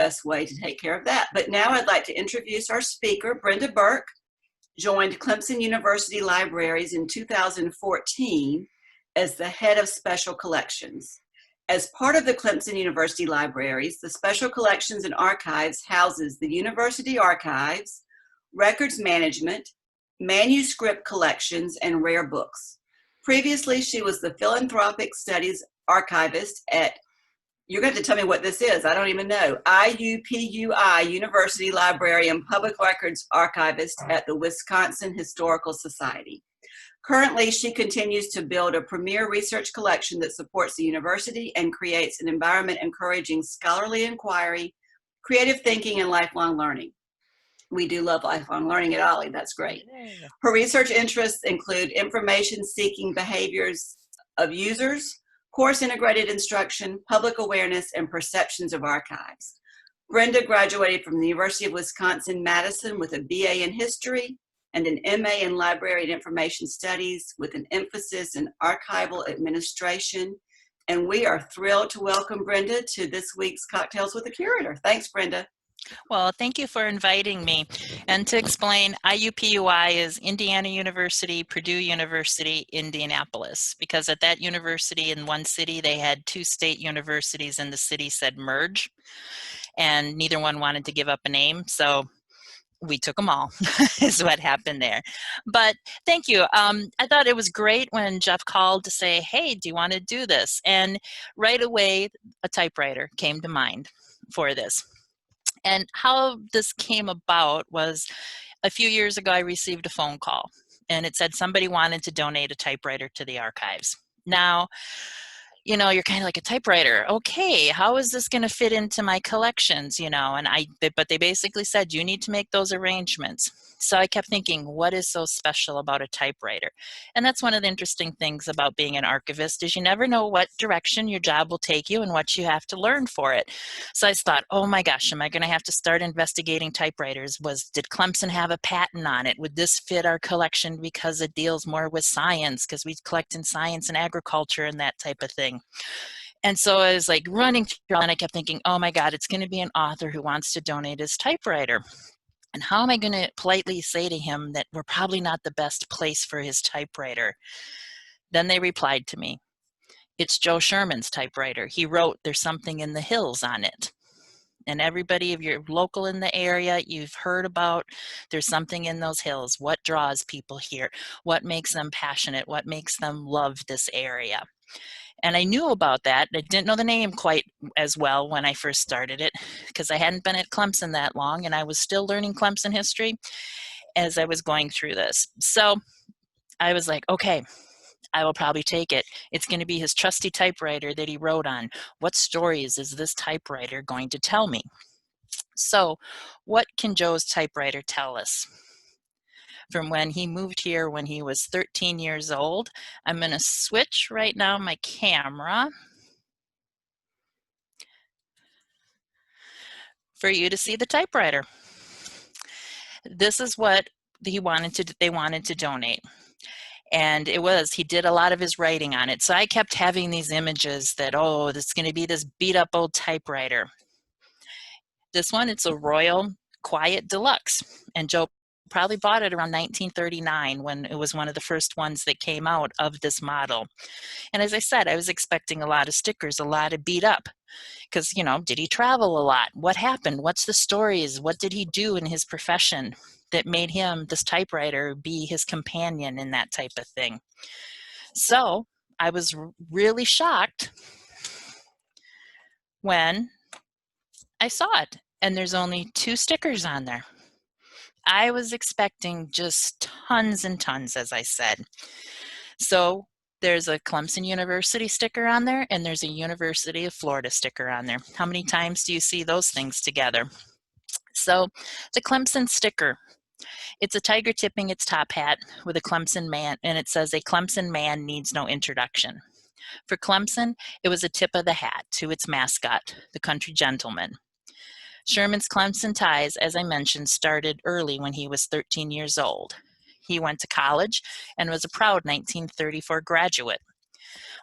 best way to take care of that. But now I'd like to introduce our speaker. Brenda Burke joined Clemson University Libraries in 2014 as the head of special collections. As part of the Clemson University Libraries, the Special Collections and Archives houses the university archives, records management, manuscript collections, and rare books. Previously, she was the Philanthropic Studies Archivist at, you're going to tell me what this is, I don't even know, IUPUI, University Library and Public Records Archivist at the Wisconsin Historical Society. Currently, she continues to build a premier research collection that supports the university and creates an environment encouraging scholarly inquiry, creative thinking, and lifelong learning. We do love lifelong learning at Ollie, that's great. Her research interests include information-seeking behaviors of users, course-integrated instruction, public awareness, and perceptions of archives. Brenda graduated from the University of Wisconsin-Madison with a BA in history and an MA in library and information studies with an emphasis in archival administration. And we are thrilled to welcome Brenda to this week's Cocktails with the Curator. Thanks, Brenda. Well, thank you for inviting me. And to explain, IUPUI is Indiana University, Purdue University, Indianapolis, because at that university in one city, they had two state universities and the city said merge, and neither one wanted to give up a name. So we took them all, is what happened there. But thank you. I thought it was great when Jeff called to say, hey, do you want to do this? And right away, a typewriter came to mind for this. And how this came about was a few years ago, I received a phone call and it said somebody wanted to donate a typewriter to the archives. Now, you know, you're kind of like, a typewriter. Okay, how is this going to fit into my collections? You know, and but they basically said, you need to make those arrangements. So I kept thinking, what is so special about a typewriter? And that's one of the interesting things about being an archivist is you never know what direction your job will take you and what you have to learn for it. So I thought, oh my gosh, am I going to have to start investigating typewriters? Did Clemson have a patent on it? Would this fit our collection because it deals more with science, because we collect in science and agriculture and that type of thing? And so I was like running through and I kept thinking, oh my God, it's going to be an author who wants to donate his typewriter. And how am I going to politely say to him that we're probably not the best place for his typewriter? Then they replied to me, it's Joe Sherman's typewriter. He wrote There's Something in the Hills on it. And everybody, if you're local in the area, you've heard about There's Something in Those Hills. What draws people here? What makes them passionate? What makes them love this area? And I knew about that. I didn't know the name quite as well when I first started it because I hadn't been at Clemson that long and I was still learning Clemson history as I was going through this. So I was like, okay, I will probably take it. It's going to be his trusty typewriter that he wrote on. What stories is this typewriter going to tell me? So what can Joe's typewriter tell us? From when he moved here when he was 13 years old. I'm going to switch right now my camera for you to see the typewriter. This is what they wanted to donate. And he did a lot of his writing on it. So I kept having these images that, oh, this is going to be this beat up old typewriter. This one, it's a Royal Quiet Deluxe. And Joe probably bought it around 1939 when it was one of the first ones that came out of this model. And as I said, I was expecting a lot of stickers, a lot of beat up. Because, you know, did he travel a lot? What happened? What's the stories? What did he do in his profession that made him, this typewriter, be his companion and that type of thing? So I was really shocked when I saw it. And there's only 2 stickers on there. I was expecting just tons and tons, as I said. So there's a Clemson University sticker on there, and there's a University of Florida sticker on there. How many times do you see those things together? So the Clemson sticker, it's a tiger tipping its top hat with a Clemson man, and it says, a Clemson man needs no introduction. For Clemson, it was a tip of the hat to its mascot, the country gentleman. Sherman's Clemson ties, as I mentioned, started early when he was 13 years old. He went to college and was a proud 1934 graduate.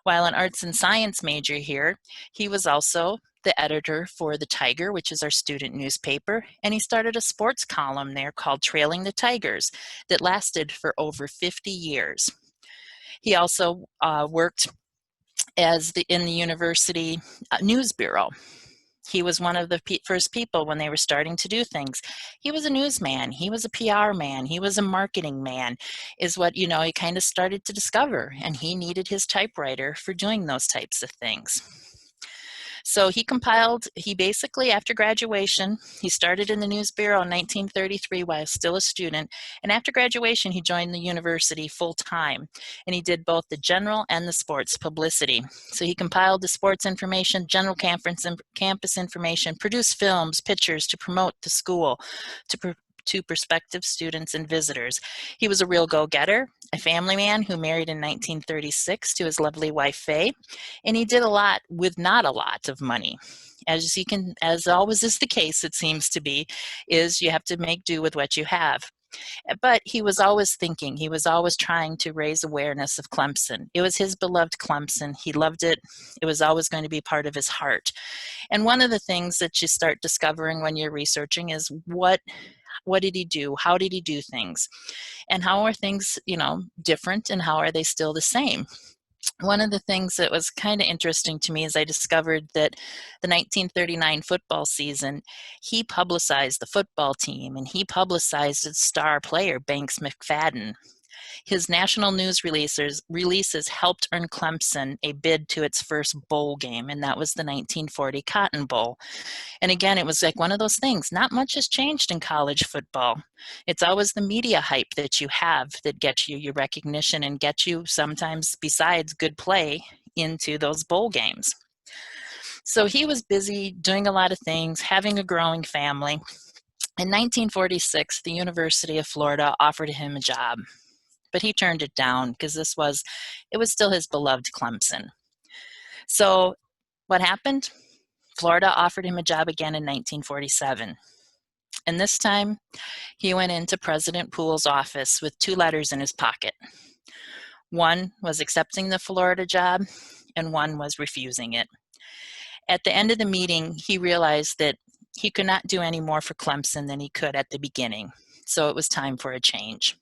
While an arts and science major here, he was also the editor for The Tiger, which is our student newspaper, and he started a sports column there called Trailing the Tigers that lasted for over 50 years. He also worked in the university news bureau. He was one of the first people when they were starting to do things. He was a newsman. He was a PR man. He was a marketing man, is what, he kind of started to discover. And he needed his typewriter for doing those types of things. So he basically, after graduation, he started in the News Bureau in 1933 while still a student. And after graduation, he joined the university full time. And he did both the general and the sports publicity. So he compiled the sports information, general campus information, produced films, pictures to promote the school to prospective students and visitors. He was a real go-getter, a family man who married in 1936 to his lovely wife, Faye, and he did a lot with not a lot of money. As always is the case, it seems to be, is you have to make do with what you have. But he was always thinking, he was always trying to raise awareness of Clemson. It was his beloved Clemson. He loved it. It was always going to be part of his heart. And one of the things that you start discovering when you're researching is what did he do? How did he do things? And how are things, different, and how are they still the same? One of the things that was kind of interesting to me is I discovered that the 1939 football season, he publicized the football team, and he publicized its star player, Banks McFadden. His national news releases helped earn Clemson a bid to its first bowl game, and that was the 1940 Cotton Bowl. And again, it was like one of those things. Not much has changed in college football. It's always the media hype that you have that gets you your recognition and gets you sometimes, besides good play, into those bowl games. So he was busy doing a lot of things, having a growing family. In 1946, the University of Florida offered him a job, but he turned it down because it was still his beloved Clemson. So what happened? Florida offered him a job again in 1947. And this time, he went into President Poole's office with 2 letters in his pocket. One was accepting the Florida job, and one was refusing it. At the end of the meeting, he realized that he could not do any more for Clemson than he could at the beginning. So it was time for a change.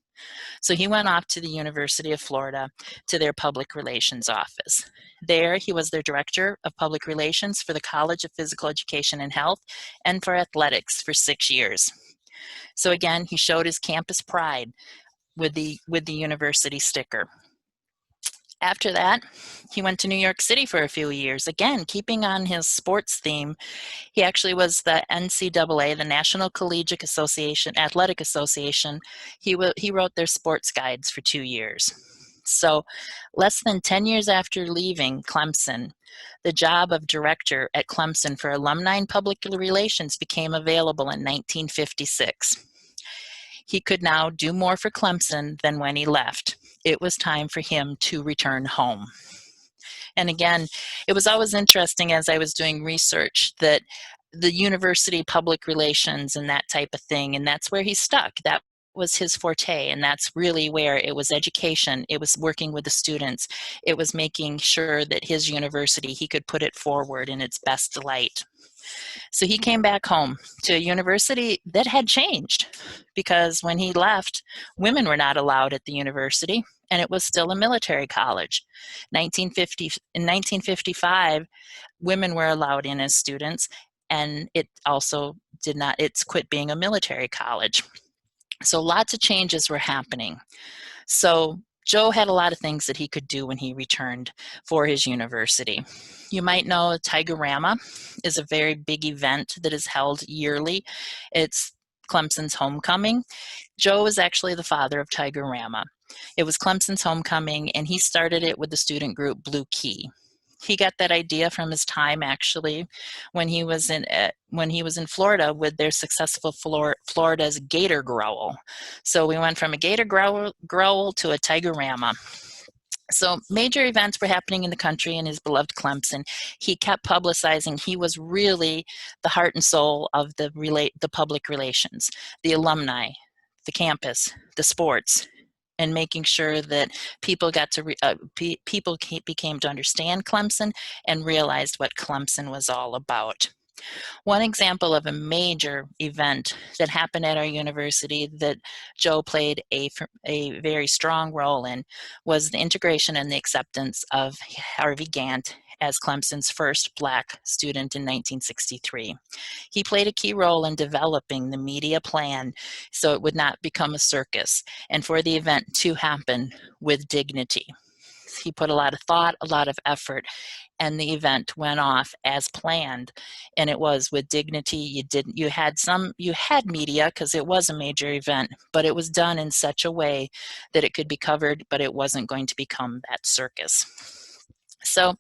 So he went off to the University of Florida to their public relations office. There, he was their director of public relations for the College of Physical Education and Health and for athletics for 6 years. So again, he showed his campus pride with the university sticker. After that, he went to New York City for a few years. Again, keeping on his sports theme, he actually was the NCAA, the National Collegiate Athletic Association. He wrote their sports guides for 2 years. So less than 10 years after leaving Clemson, the job of director at Clemson for Alumni and Public Relations became available in 1956. He could now do more for Clemson than when he left. It was time for him to return home. And again, it was always interesting as I was doing research that the university public relations and that type of thing, and that's where he stuck. That was his forte, and that's really where it was education. It was working with the students. It was making sure that his university, he could put it forward in its best light. So he came back home to a university that had changed, because when he left, women were not allowed at the university, and it was still a military college. In 1955, women were allowed in as students, and it also it's quit being a military college. So lots of changes were happening. So Joe had a lot of things that he could do when he returned for his university. You might know Tigorama is a very big event that is held yearly. It's Clemson's homecoming. Joe is actually the father of Tigorama. It was Clemson's homecoming, and he started it with the student group Blue Key. He got that idea from his time, actually, when he was in Florida with their successful Florida's Gator Growl. So we went from a Gator Growl to a Tigorama. So major events were happening in the country in his beloved Clemson. He kept publicizing. He was really the heart and soul of the public relations, the alumni, the campus, the sports. and making sure that people got to became to understand Clemson and realized what Clemson was all about. One example of a major event that happened at our university that Joe played a very strong role in was the integration and the acceptance of Harvey Gantt as Clemson's first Black student in 1963. He played a key role in developing the media plan so it would not become a circus and for the event to happen with dignity. He put a lot of thought, a lot of effort, and the event went off as planned, and it was with dignity. You had media because it was a major event, but it was done in such a way that it could be covered, but it wasn't going to become that circus. So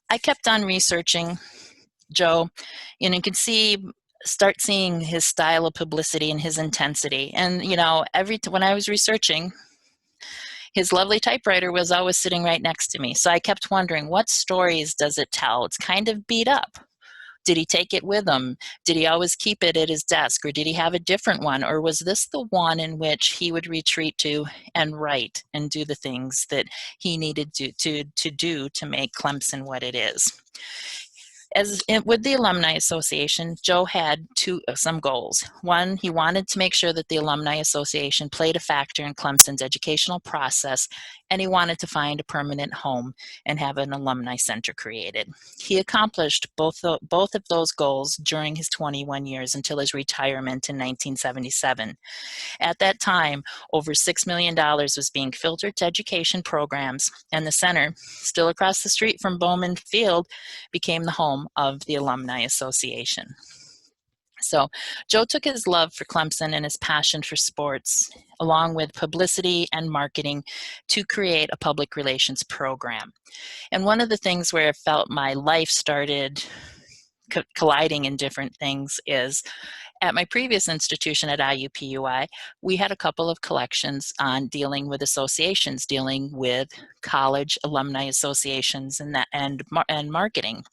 I kept on researching Joe, and you can start seeing his style of publicity and his intensity. And when I was researching, his lovely typewriter was always sitting right next to me. So I kept wondering, what stories does it tell? It's kind of beat up. Did he take it with him? Did he always keep it at his desk? Or did he have a different one? Or was this the one in which he would retreat to and write and do the things that he needed to do to make Clemson what it is? With the Alumni Association, Joe had some goals. One, he wanted to make sure that the Alumni Association played a factor in Clemson's educational process, and he wanted to find a permanent home and have an alumni center created. He accomplished both of those goals during his 21 years until his retirement in 1977. At that time, over $6 million was being filtered to education programs, and the center, still across the street from Bowman Field, became the home of the Alumni Association. So Joe took his love for Clemson and his passion for sports, along with publicity and marketing, to create a public relations program. And one of the things where I felt my life started colliding in different things is at my previous institution at IUPUI, we had a couple of collections on dealing with associations, dealing with college alumni associations and marketing.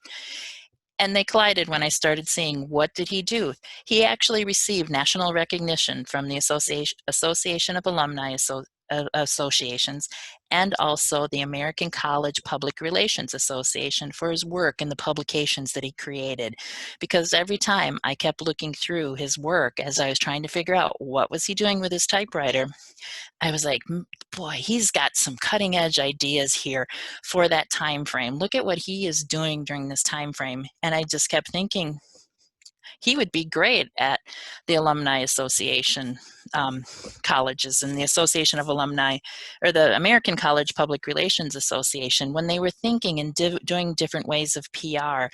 And they collided when I started seeing, what did he do? He actually received national recognition from the Association of Alumni Associations and also the American College Public Relations Association for his work and the publications that he created. Because every time I kept looking through his work as I was trying to figure out what was he doing with his typewriter, I was like, boy, he's got some cutting edge ideas here for that time frame. Look at what he is doing during this time frame. And I just kept thinking, he would be great at the Alumni Association colleges and the Association of Alumni, or the American College Public Relations Association, when they were thinking and doing different ways of PR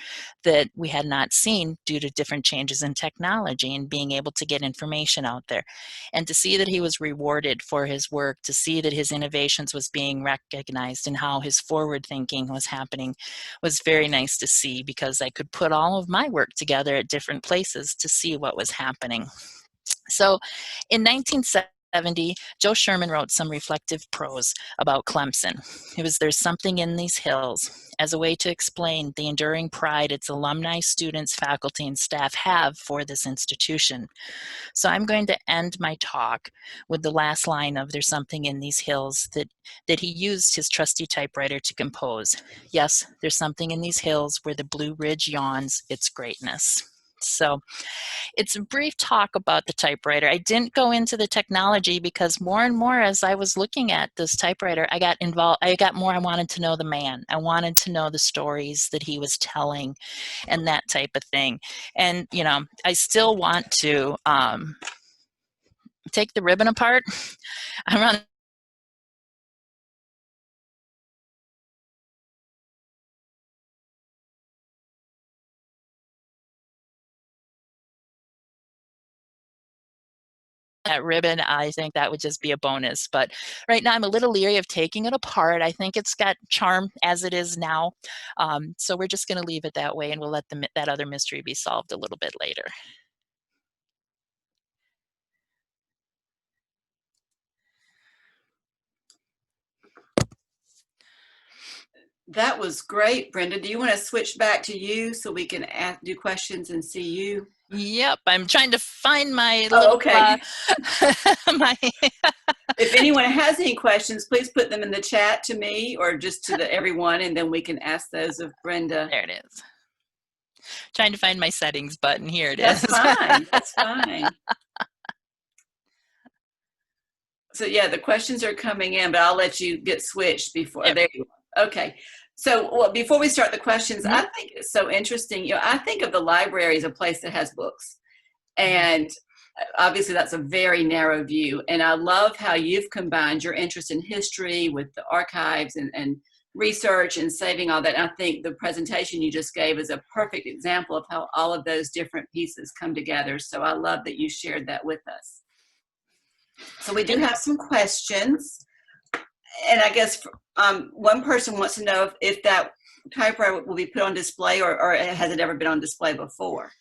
that we had not seen due to different changes in technology and being able to get information out there. And to see that he was rewarded for his work, to see that his innovations was being recognized and how his forward thinking was happening was very nice to see, because I could put all of my work together at different places to see what was happening. So in 1970, Joe Sherman wrote some reflective prose about Clemson. It was "There's Something in These Hills," as a way to explain the enduring pride its alumni, students, faculty, and staff have for this institution. So I'm going to end my talk with the last line of "There's Something in These Hills" that he used his trusty typewriter to compose. Yes, there's something in these hills where the Blue Ridge yawns its greatness. So it's a brief talk about the typewriter. I didn't go into the technology because more and more as I was looking at this typewriter, I got involved. I wanted to know the man. I wanted to know the stories that he was telling and that type of thing. And, I still want to take the ribbon apart. I run that ribbon. I think that would just be a bonus. But right now I'm a little leery of taking it apart. I think it's got charm as it is now. So we're just going to leave it that way, and we'll let that other mystery be solved a little bit later. That was great, Brenda. Do you want to switch back to you so we can do questions and see you? Yep, I'm trying to find my Oh, little okay. my If anyone has any questions, please put them in the chat to me or just to everyone, and then we can ask those of Brenda. There it is. Trying to find my settings button. Here it That's is. fine. That's fine. So yeah, the questions are coming in, but I'll let you get switched before. Yep. There you are. Okay. So well, before we start the questions, I think it's so interesting. I think of the library as a place that has books. And obviously that's a very narrow view. And I love how you've combined your interest in history with the archives and research and saving all that. And I think the presentation you just gave is a perfect example of how all of those different pieces come together. So I love that you shared that with us. So we do have some questions. And I guess one person wants to know if that typewriter will be put on display or has it ever been on display before?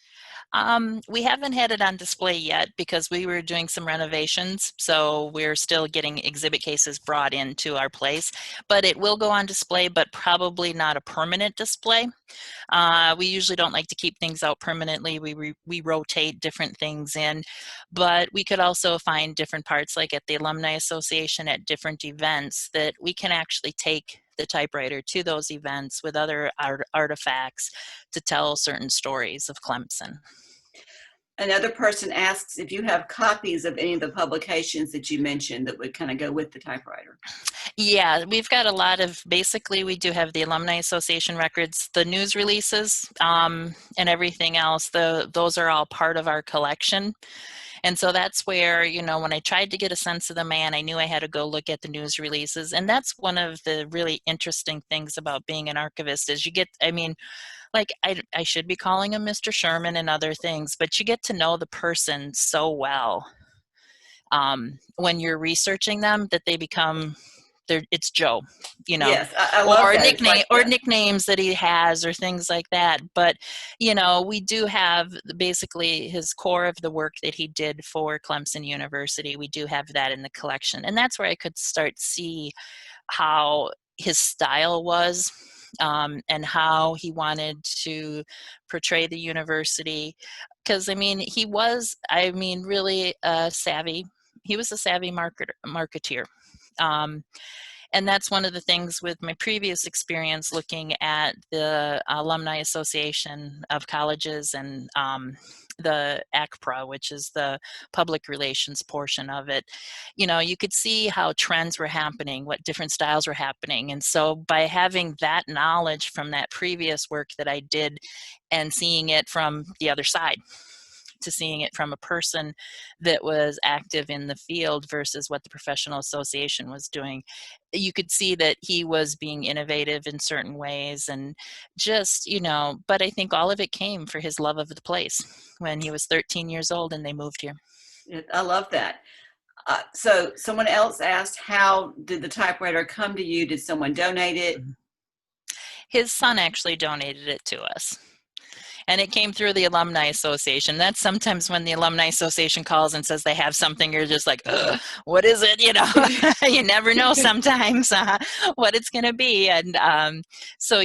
We haven't had it on display yet because we were doing some renovations, so we're still getting exhibit cases brought into our place, but it will go on display, but probably not a permanent display. We usually don't like to keep things out permanently. We rotate different things in, but we could also find different parts, like at the Alumni Association at different events, that we can actually take the typewriter to those events with other artifacts to tell certain stories of Clemson. Another person asks if you have copies of any of the publications that you mentioned that would kind of go with the typewriter. Yeah, we've got a lot of, basically we do have the Alumni Association records, the news releases, and everything else. Those are all part of our collection. And so that's where, when I tried to get a sense of the man, I knew I had to go look at the news releases. And that's one of the really interesting things about being an archivist is you get, like I should be calling him Mr. Sherman and other things, but you get to know the person so well when you're researching them that they become, it's Joe, Yes, I love or that. nicknames that he has or things like that. But, we do have basically his core of the work that he did for Clemson University. We do have that in the collection. And that's where I could start see how his style was and how he wanted to portray the university. Because, he was, really savvy. He was a savvy marketeer. And that's one of the things with my previous experience looking at the Alumni Association of Colleges and the ACPRA, which is the public relations portion of it. You could see how trends were happening, what different styles were happening. And so by having that knowledge from that previous work that I did and seeing it from the other side, to seeing it from a person that was active in the field versus what the professional association was doing, you could see that he was being innovative in certain ways and just, but I think all of it came for his love of the place when he was 13 years old and they moved here. I love that. So someone else asked, how did the typewriter come to you? Did someone donate it? His son actually donated it to us. And it came through the Alumni Association. That's sometimes when the Alumni Association calls and says they have something, you're just like, what is it? You never know sometimes what it's going to be. And so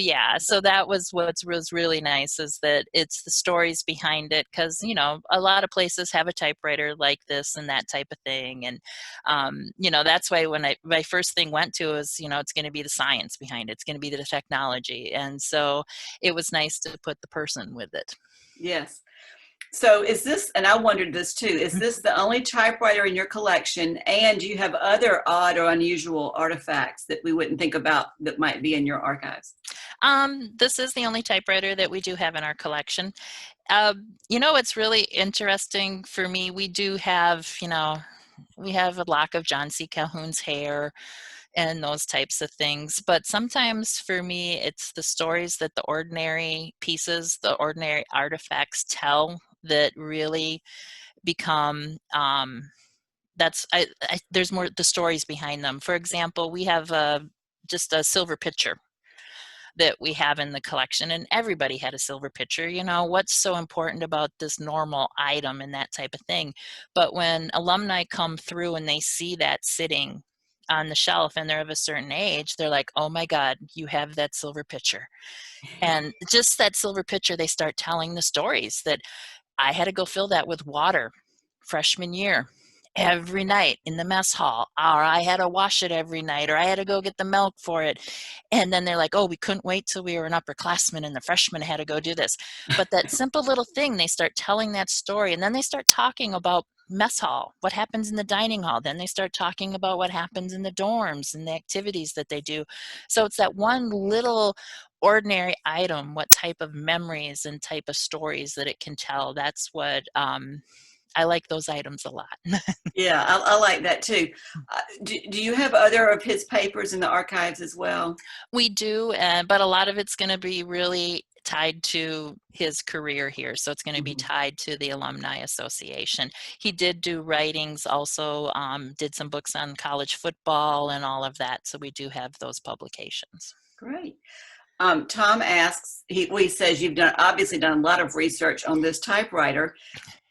that was what was really nice, is that it's the stories behind it. Because, a lot of places have a typewriter like this and that type of thing. And, that's why when my first thing went to is, it's going to be the science behind it. It's going to be the technology. And so it was nice to put the person with it. Yes. So is this, and I wondered this too, is this the only typewriter in your collection, and do you have other odd or unusual artifacts that we wouldn't think about that might be in your archives? This is the only typewriter that we do have in our collection. It's really interesting for me. We do have, we have a lock of John C. Calhoun's hair and those types of things. But sometimes for me, it's the stories that the ordinary pieces, the ordinary artifacts tell that really become, there's more, the stories behind them. For example, we have just a silver pitcher that we have in the collection, and everybody had a silver pitcher. What's so important about this normal item and that type of thing? But when alumni come through and they see that sitting on the shelf and they're of a certain age, they're like, oh my God, you have that silver pitcher. And just that silver pitcher, they start telling the stories that I had to go fill that with water freshman year. every night in the mess hall, or I had to wash it every night, or I had to go get the milk for it. And then they're like, oh, we couldn't wait till we were an upperclassman and the freshmen had to go do this. But that simple little thing, they start telling that story, and then they start talking about mess hall, what happens in the dining hall. Then they start talking about what happens in the dorms and the activities that they do. So it's that one little ordinary item, what type of memories and type of stories that it can tell. That's what I like those items a lot. Yeah, I like that too. Do you have other of his papers in the archives as well? We do, but a lot of it's going to be really tied to his career here. So it's going to be Mhm. tied to the Alumni Association. He did do writings, also did some books on college football and all of that. So we do have those publications. Great. Tom asks, he says you've obviously done a lot of research on this typewriter.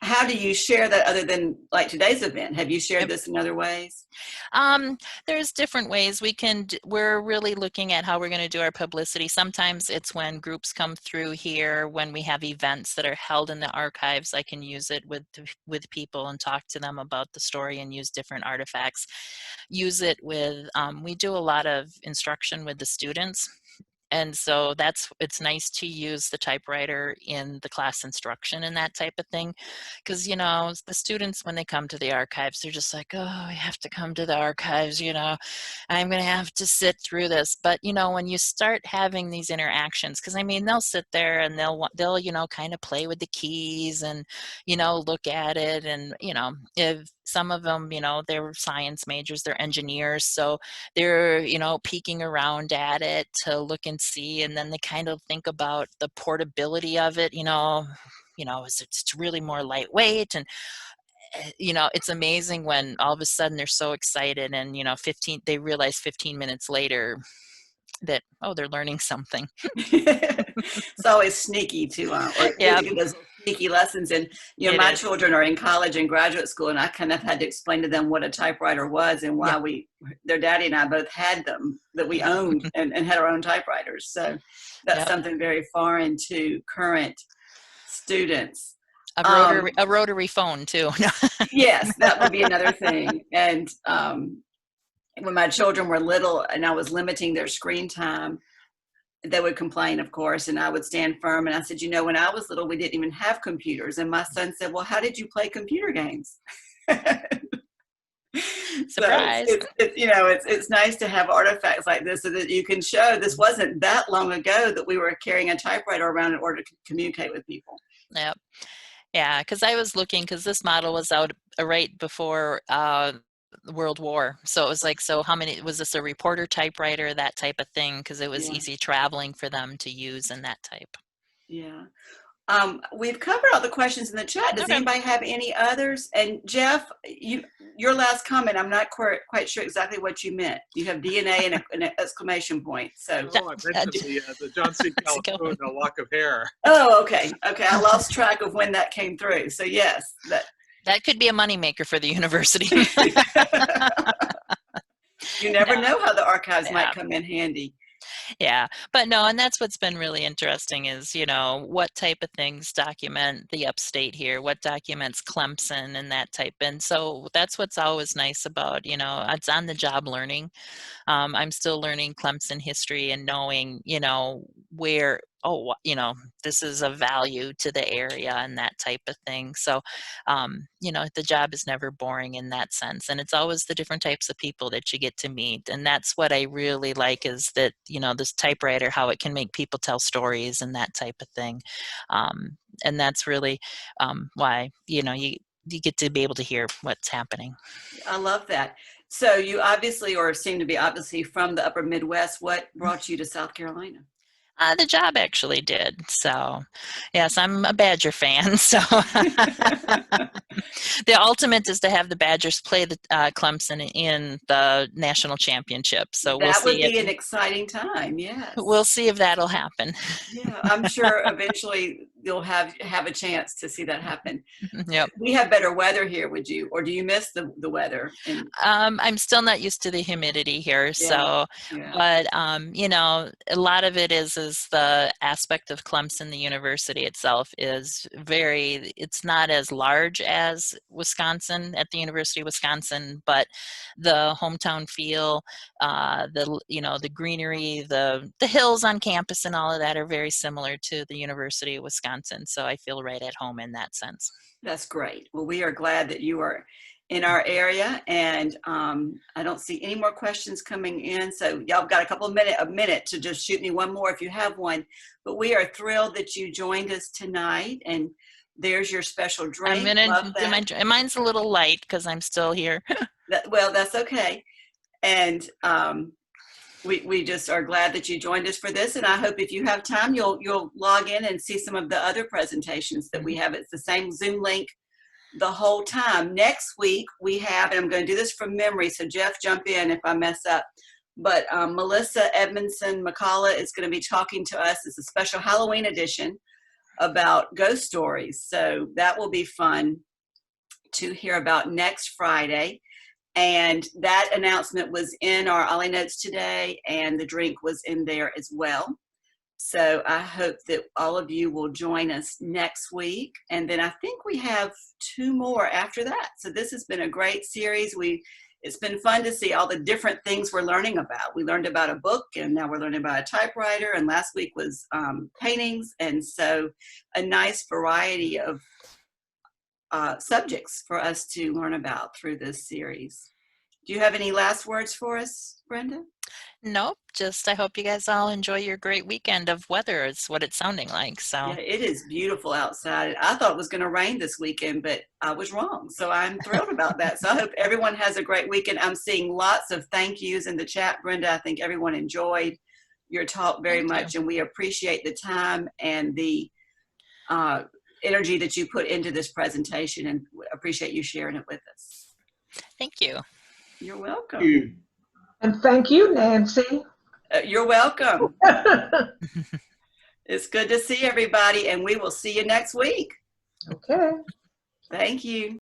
How do you share that other than like today's event? Have you shared this in other ways? There's different ways we're really looking at how we're going to do our publicity. Sometimes it's when groups come through here, when we have events that are held in the archives, I can use it with people and talk to them about the story and use different artifacts. Use it with, we do a lot of instruction with the students. And so it's nice to use the typewriter in the class instruction and that type of thing. Because, the students, when they come to the archives, they're just like, oh, I have to come to the archives, I'm going to have to sit through this. But, when you start having these interactions, because they'll sit there and they'll kind of play with the keys and, look at it. And, if some of them, they're science majors, they're engineers. So they're, peeking around at it to look and see, and then they kind of think about the portability of it, it's really more lightweight. And it's amazing when all of a sudden they're so excited and they realize 15 minutes later that, oh, they're learning something. It's always sneaky to, or Yeah. good to get those sneaky lessons. And, my children are in college and graduate school, and I kind of had to explain to them what a typewriter was and why their daddy and I both had them, that we owned and had our own typewriters. So that's something very foreign to current students. A rotary phone too. Yes, that would be another thing. And when my children were little and I was limiting their screen time, they would complain, of course, and I would stand firm. And I said, when I was little, we didn't even have computers. And my son said, well, how did you play computer games? Surprise. So it's nice to have artifacts like this so that you can show this wasn't that long ago that we were carrying a typewriter around in order to communicate with people. Yep. Yeah, because I was looking, because this model was out right before World War. So it was like, so how many, was this a reporter typewriter, that type of thing? Because it was easy traveling for them to use in that type. Yeah. We've covered all the questions in the chat. Does anybody have any others? And Jeff, your last comment, I'm not quite sure exactly what you meant. You have DNA and an exclamation point. So I mentioned the John C. Calhoun, a lock of hair. Oh, okay. I lost track of when that came through. So yes, that could be a moneymaker for the university. You never know how the archives might come in handy. Yeah, but no, and that's what's been really interesting is, what type of things document the upstate here, what documents Clemson and that type. And so that's what's always nice about, it's on the job learning. I'm still learning Clemson history and knowing, where, this is a value to the area and that type of thing. So, the job is never boring in that sense. And it's always the different types of people that you get to meet. And that's what I really like is that, this typewriter, how it can make people tell stories and that type of thing. And that's really why, you get to be able to hear what's happening. I love that. So you obviously, or seem to be obviously from the upper Midwest. What brought you to South Carolina? The job actually did. So, yes, I'm a Badger fan. So, the ultimate is to have the Badgers play the Clemson in the national championship. So that would be an exciting time. Yes, we'll see if that'll happen. Yeah, I'm sure eventually you'll have a chance to see that happen. Yep. We have better weather here. Would you, or do you miss the weather? I'm still not used to the humidity here. So, but a lot of it is is the aspect of Clemson, the university itself is it's not as large as Wisconsin, at the University of Wisconsin, but the hometown feel, the greenery, the hills on campus and all of that are very similar to the University of Wisconsin. So I feel right at home in that sense. That's great. Well, we are glad that you are in our area, and I don't see any more questions coming in. So y'all got a minute to just shoot me one more if you have one. But we are thrilled that you joined us tonight, and there's your special drink. Love that. Mine's a little light because I'm still here. Well, that's okay. And we just are glad that you joined us for this. And I hope if you have time, you'll log in and see some of the other presentations that we have. It's the same Zoom link the whole time. Next week we have, and I'm going to do this from memory, so Jeff, jump in if I mess up, but Melissa Edmondson McCullough is going to be talking to us. It's a special Halloween edition about ghost stories, so that will be fun to hear about next Friday. And that announcement was in our Ollie Notes today, and the drink was in there as well. So I hope that all of you will join us next week. And then I think we have 2 more after that. So this has been a great series. It's been fun to see all the different things we're learning about. We learned about a book, and now we're learning about a typewriter. And last week was paintings. And so a nice variety of subjects for us to learn about through this series. Do you have any last words for us, Brenda? Nope, just I hope you guys all enjoy your great weekend of weather. It's what it's sounding like. So yeah, it is beautiful outside. I thought it was going to rain this weekend, but I was wrong. So I'm thrilled about that. So I hope everyone has a great weekend. I'm seeing lots of thank yous in the chat, Brenda. I think everyone enjoyed your talk very much, and we appreciate the time and the energy that you put into this presentation, and appreciate you sharing it with us. Thank you. You're welcome. Thank you. And thank you, Nancy. You're welcome. It's good to see everybody, and we will see you next week. Okay. Thank you.